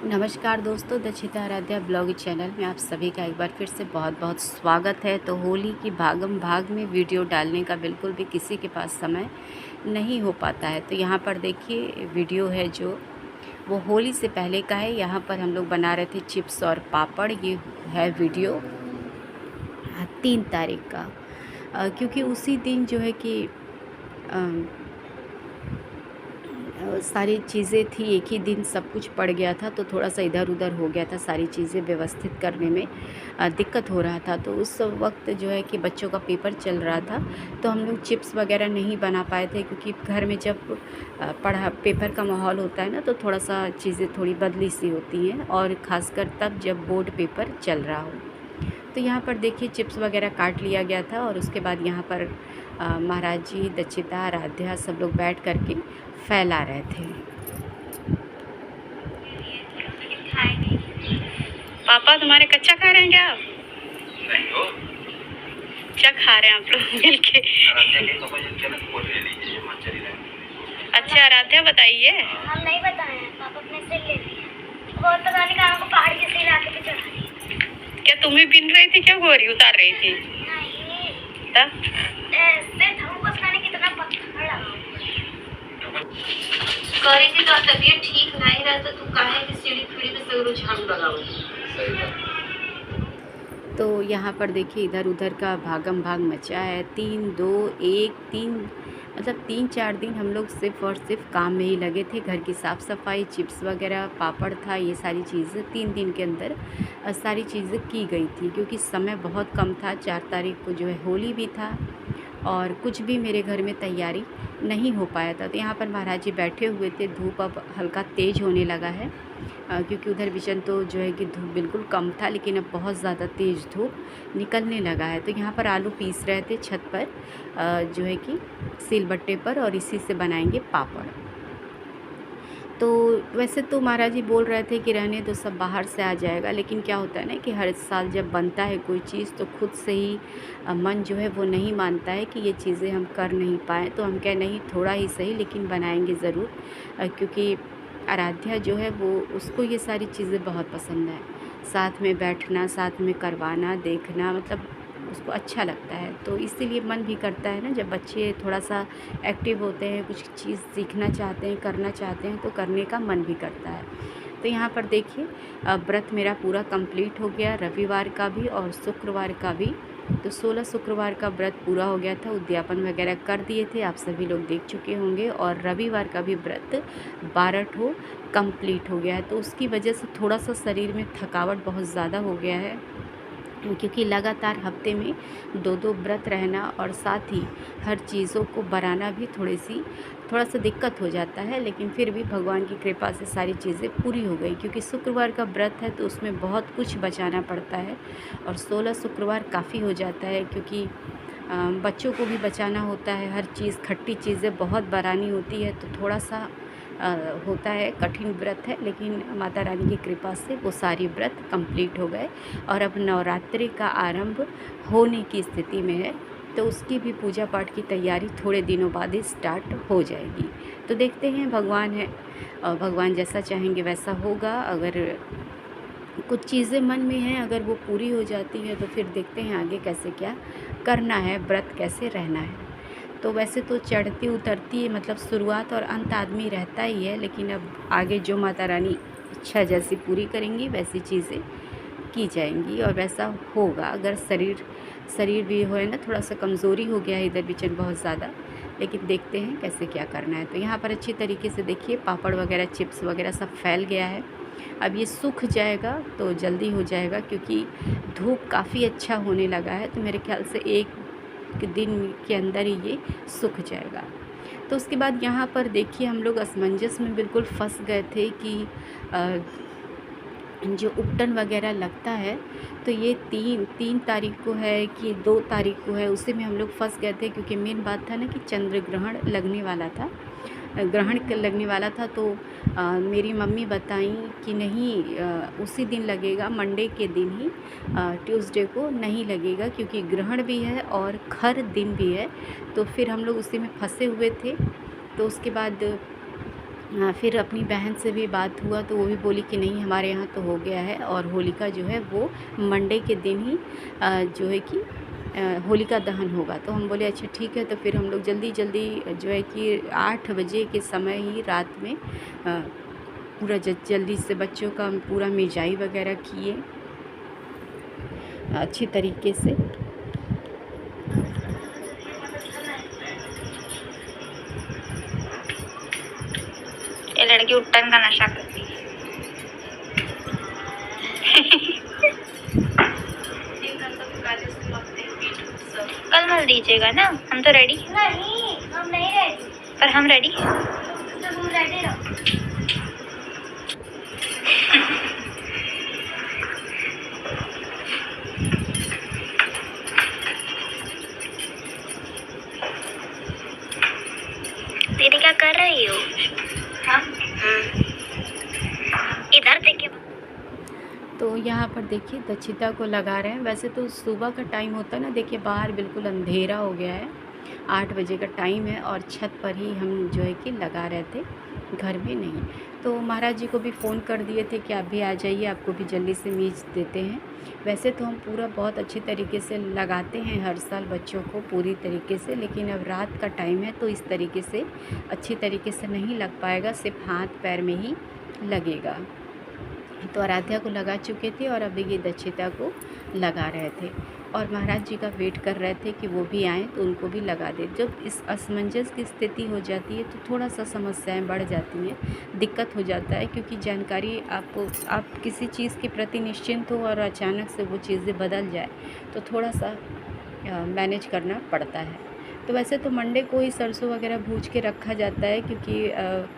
नमस्कार दोस्तों, Dakshita Aaradhya blog channel में आप सभी का एक बार फिर से बहुत बहुत स्वागत है। तो होली की भागम भाग में वीडियो डालने का बिल्कुल भी किसी के पास समय नहीं हो पाता है। तो यहाँ पर देखिए वीडियो है जो वो होली से पहले का है। यहाँ पर हम लोग बना रहे थे चिप्स और पापड़। ये है वीडियो 3 तारीख का, क्योंकि उसी दिन जो है कि सारी चीज़ें थी, एक ही दिन सब कुछ पड़ गया था, तो थोड़ा सा इधर उधर हो गया था, सारी चीज़ें व्यवस्थित करने में दिक्कत हो रहा था। तो उस वक्त जो है कि बच्चों का पेपर चल रहा था, तो हम लोग चिप्स वगैरह नहीं बना पाए थे, क्योंकि घर में जब पढ़ा पेपर का माहौल होता है ना, तो थोड़ा सा चीज़ें थोड़ी बदली सी होती हैं, और ख़ासकर तब जब बोर्ड पेपर चल रहा हो। तो यहाँ पर देखिए चिप्स वगैरह काट लिया गया था, और उसके बाद यहाँ पर महाराज जी, दक्षिता, आराध्या सब लोग बैठ करके फैला रहे थे। पापा तुम्हारे कच्चा खा रहे हैं क्या? नहीं हो क्या खा रहे हैं आप लोग मिलके? अच्छा आराध्या बताइए। हम नहीं बताए हैं, पापा अपने से ले लिए और पता नहीं कहाँ को पहाड़ के से इलाके पे चढ़ा दी। क्या तुम भी बिन रही थी क्या, गोरी उतार रही थी? नहीं तब ऐसे थर्मोस खाने कितना पत्थर लगा करी थी तो तबीयत ठीक नहीं रहता तू काहे की सीढ़ी फीढ़ी में सगरो झाड़ू लगाओ। सही बात। तो यहाँ पर देखिए इधर उधर का भागम भाग मचा है। 3 2 1 3 मतलब 3-4 दिन हम लोग सिर्फ और सिर्फ काम में ही लगे थे। घर की साफ़ सफाई, चिप्स वगैरह, पापड़ था, ये सारी चीज़ें 3 दिन के अंदर सारी चीज़ें की गई थी, क्योंकि समय बहुत कम था। 4 तारीख को जो है होली भी था, और कुछ भी मेरे घर में तैयारी नहीं हो पाया था। तो यहाँ पर महाराज जी बैठे हुए थे। धूप अब हल्का तेज़ होने लगा है, क्योंकि उधर विजन तो जो है कि धूप बिल्कुल कम था, लेकिन अब बहुत ज़्यादा तेज़ धूप निकलने लगा है। तो यहाँ पर आलू पीस रहे थे छत पर, जो है कि सिलबट्टे पर, और इसी से बनाएंगे पापड़। तो वैसे तो महाराज जी बोल रहे थे कि रहने दो, सब बाहर से आ जाएगा, लेकिन क्या होता है ना कि हर साल जब बनता है कोई चीज़, तो खुद से ही मन जो है वो नहीं मानता है कि ये चीज़ें हम कर नहीं पाएँ। तो हम कहे नहीं, थोड़ा ही सही लेकिन बनाएंगे ज़रूर, क्योंकि आराध्या जो है वो, उसको ये सारी चीज़ें बहुत पसंद है। साथ में बैठना, साथ में करवाना, देखना, मतलब उसको अच्छा लगता है। तो इसीलिए मन भी करता है ना, जब बच्चे थोड़ा सा एक्टिव होते हैं, कुछ चीज़ सीखना चाहते हैं, करना चाहते हैं, तो करने का मन भी करता है। तो यहाँ पर देखिए व्रत मेरा पूरा कंप्लीट हो गया, रविवार का भी और शुक्रवार का भी। तो 16 शुक्रवार का व्रत पूरा हो गया था, उद्यापन वगैरह कर दिए थे, आप सभी लोग देख चुके होंगे। और रविवार का भी व्रत 12 ठो कंप्लीट हो गया है। तो उसकी वजह से थोड़ा सा शरीर में थकावट बहुत ज़्यादा हो गया है, क्योंकि लगातार हफ्ते में 2-2 व्रत रहना, और साथ ही हर चीज़ों को बनाना भी थोड़ा सा दिक्कत हो जाता है। लेकिन फिर भी भगवान की कृपा से सारी चीज़ें पूरी हो गई, क्योंकि शुक्रवार का व्रत है तो उसमें बहुत कुछ बचाना पड़ता है, और 16 शुक्रवार काफ़ी हो जाता है, क्योंकि बच्चों को भी बचाना होता है। हर चीज़, खट्टी चीज़ें बहुत बनानी होती है, तो थोड़ा सा होता है, कठिन व्रत है, लेकिन माता रानी की कृपा से वो सारी व्रत कंप्लीट हो गए, और अब नवरात्रि का आरंभ होने की स्थिति में है। तो उसकी भी पूजा पाठ की तैयारी थोड़े दिनों बाद ही स्टार्ट हो जाएगी। तो देखते हैं, भगवान है, और भगवान जैसा चाहेंगे वैसा होगा। अगर कुछ चीज़ें मन में हैं, अगर वो पूरी हो जाती हैं, तो फिर देखते हैं आगे कैसे क्या करना है, व्रत कैसे रहना है। तो वैसे तो चढ़ती उतरती, मतलब शुरुआत और अंत आदमी रहता ही है, लेकिन अब आगे जो माता रानी इच्छा जैसी पूरी करेंगी वैसी चीज़ें की जाएंगी, और वैसा होगा। अगर शरीर भी हो है ना, थोड़ा सा कमज़ोरी हो गया है इधर बीचन बहुत ज़्यादा, लेकिन देखते हैं कैसे क्या करना है। तो यहाँ पर अच्छी तरीके से देखिए पापड़ वगैरह, चिप्स वगैरह सब फैल गया है। अब ये सूख जाएगा तो जल्दी हो जाएगा, क्योंकि धूप काफ़ी अच्छा होने लगा है। तो मेरे ख्याल से एक दिन के अंदर ही ये सूख जाएगा। तो उसके बाद यहाँ पर देखिए हम लोग असमंजस में बिल्कुल फंस गए थे कि जो उपटन वगैरह लगता है, तो ये 3 तारीख को है कि 2 तारीख को है, उसी में हम लोग फंस गए थे। क्योंकि मेन बात था ना कि चंद्र ग्रहण लगने वाला था, लगने वाला था। तो मेरी मम्मी बताई कि नहीं, उसी दिन लगेगा, मंडे के दिन ही, ट्यूसडे को नहीं लगेगा, क्योंकि ग्रहण भी है और खर दिन भी है। तो फिर हम लोग उसी में फंसे हुए थे। तो उसके बाद फिर अपनी बहन से भी बात हुआ तो वो भी बोली कि नहीं हमारे यहाँ तो हो गया है और होलिका जो है वो मंडे के दिन ही जो है कि होलिका दहन होगा। तो हम बोले अच्छा ठीक है। तो फिर हम लोग जल्दी जल्दी जो है कि 8 बजे के समय ही रात में पूरा जल्दी से बच्चों का पूरा मिर्जाई वगैरह किए अच्छी तरीके से। ये लड़की उट्टन का नशा करती है। कल मत दीजिएगा ना, हम तो रेडी। नहीं हम नहीं रेडी। पर हम रेडी। तुम रेडी रहो। दीदी क्या कर रही हो? इधर देखिए। तो यहाँ पर देखिए दक्षिता को लगा रहे हैं। वैसे तो सुबह का टाइम होता है ना, देखिए बाहर बिल्कुल अंधेरा हो गया है, 8 बजे का टाइम है और छत पर ही हम जो है कि लगा रहे थे, घर में नहीं। तो महाराज जी को भी फ़ोन कर दिए थे कि आप भी आ जाइए, आपको भी जल्दी से मीच देते हैं। वैसे तो हम पूरा बहुत अच्छी तरीके से लगाते हैं हर साल बच्चों को पूरी तरीके से, लेकिन अब रात का टाइम है तो इस तरीके से अच्छी तरीके से नहीं लग पाएगा, सिर्फ हाथ पैर में ही लगेगा। तो आराध्या को लगा चुके थे और अभी ये दक्षिता को लगा रहे थे और महाराज जी का वेट कर रहे थे कि वो भी आएँ तो उनको भी लगा दे। जब इस असमंजस की स्थिति हो जाती है तो थोड़ा सा समस्याएं बढ़ जाती हैं, दिक्कत हो जाता है, क्योंकि जानकारी आप किसी चीज़ के प्रति निश्चिंत हो और अचानक से वो चीज़ें बदल जाए तो थोड़ा सा मैनेज करना पड़ता है। तो वैसे तो मंडे को ही सरसों वगैरह भूज के रखा जाता है, क्योंकि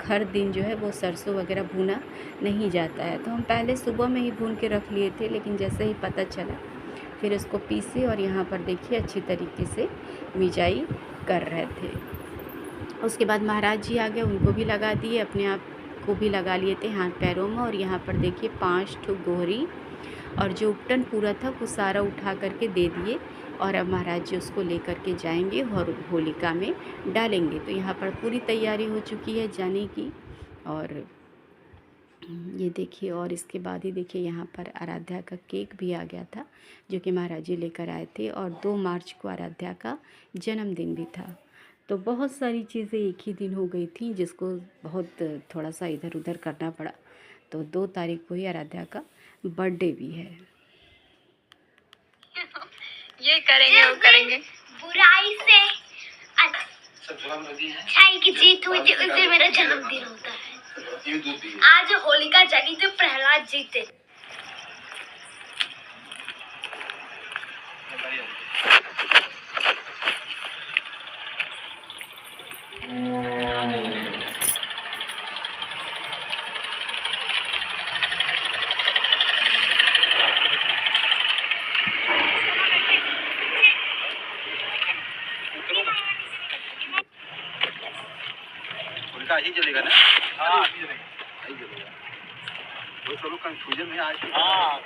हर दिन जो है वो सरसों वगैरह भुना नहीं जाता है। तो हम पहले सुबह में ही भून के रख लिए थे, लेकिन जैसे ही पता चला फिर इसको पीसे और यहाँ पर देखिए अच्छी तरीके से मिजाई कर रहे थे। उसके बाद महाराज जी आ गए, उनको भी लगा दिए, अपने आप को भी लगा लिए थे हाथ पैरों में। और यहाँ पर देखिए 5 ठो गोहरी और जो उपटन पूरा था वो सारा उठा करके दे दिए और अब महाराज जी उसको लेकर के जाएंगे और होलिका में डालेंगे। तो यहाँ पर पूरी तैयारी हो चुकी है जाने की। और ये देखिए, और इसके बाद ही देखिए यहाँ पर आराध्या का केक भी आ गया था जो कि महाराज जी लेकर आए थे। और 2 मार्च को आराध्या का जन्मदिन भी था। तो बहुत सारी चीज़ें एक ही दिन हो गई थी, जिसको बहुत थोड़ा सा इधर उधर करना पड़ा। तो 2 तारीख को ही आराध्या का बर्थडे भी है। ये करेंगे वो करेंगे। बुराई से अच्छाई की जीत हुई थी, उस दिन मेरा जन्मदिन होता है। आज होलिका जगी तो प्रहलाद जीते। ही चलेगा ना? हाँ ही चलेगा। वो सब कंफ्यूजन में आज। हाँ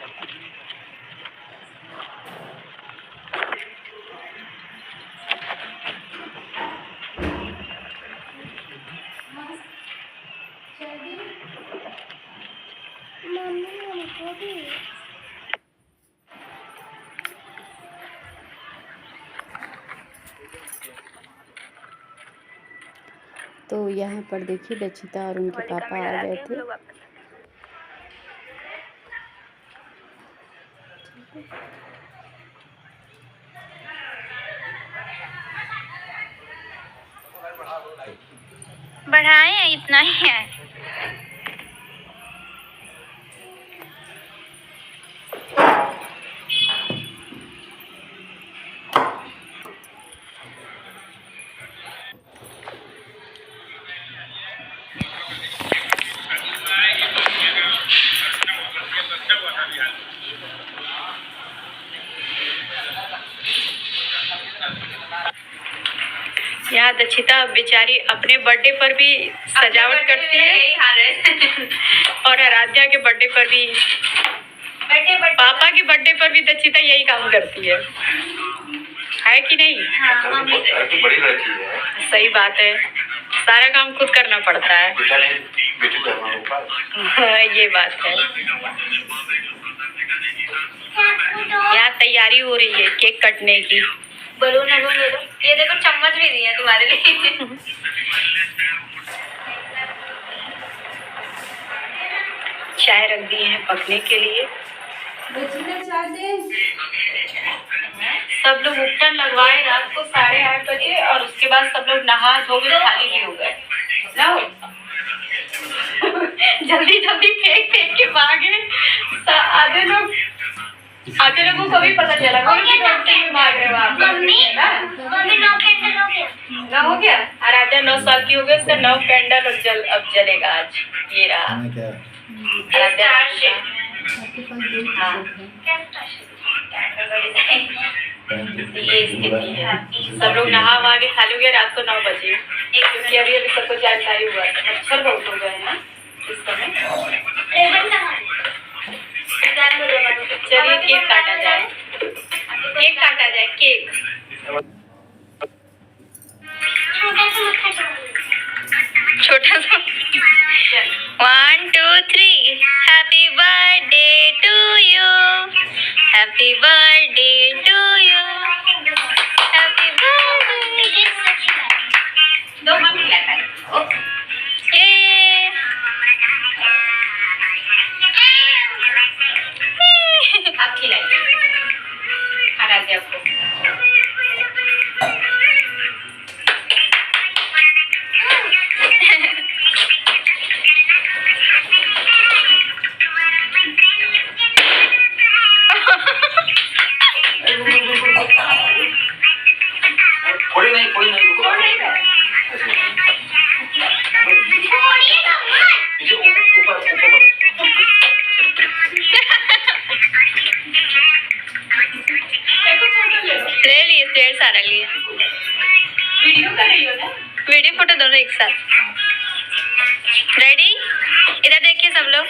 तो यहाँ पर देखिए दक्षिता और उनके पापा आ गए थे। बढ़ाए हैं, इतना ही है। यहाँ दक्षिता बेचारी अपने बर्थडे पर भी सजावट करती है और आराध्या के बर्थडे पर भी, पापा के बर्थडे पर भी दक्षिता यही काम करती है कि नहीं? बड़ी लड़की है। सही बात है। सारा काम खुद करना पड़ता है। बेटा नहीं, बेटे को हमारे ऊपर। ये बात है। यहाँ तैयारी हो रही है केक कटने की। बलून ले लो। ये देखो चम्मच भी दिया तुम्हारे लिए। चाय रख दिए हैं पकने के लिए। सब लोग उपटन लगवाए रात को 8:30 बजे और उसके बाद सब लोग नहा धो के खाली भी हो गए। जल्दी जल्दी फेंक फेंक के भागे। आधे लोगों को भी पता चला भाग रहे हो आप। मम्मी 9 कैंडल हो गया। 9 हो गया। और राजा 9 साल की हो गई, उसका 9 कैंडल अब जलेगा आज। ये रहा राजा। हाँ ये स्थिति है। सब लोग नहा वहा के खाली हो गया रात को 9 बजे, क्योंकि अभी अभी सबको जानकारी हुआ है। मच्छर बहुत हो गए हैं इस समय। चलिए केक काटा जाए। केक छोटा सा। 1 2 3 happy birthday to you, happy birthday to you, happy birthday. दो हम खिलाएं। आप खिलाइए आराध्या को। कोई नहीं पीछे ऊपर ले लिए शेर सारा लिए। वीडियो कर रही हो ना? वीडियो फोटो दोनों एक साथ। रेडी? इधर देखिए सब लोग।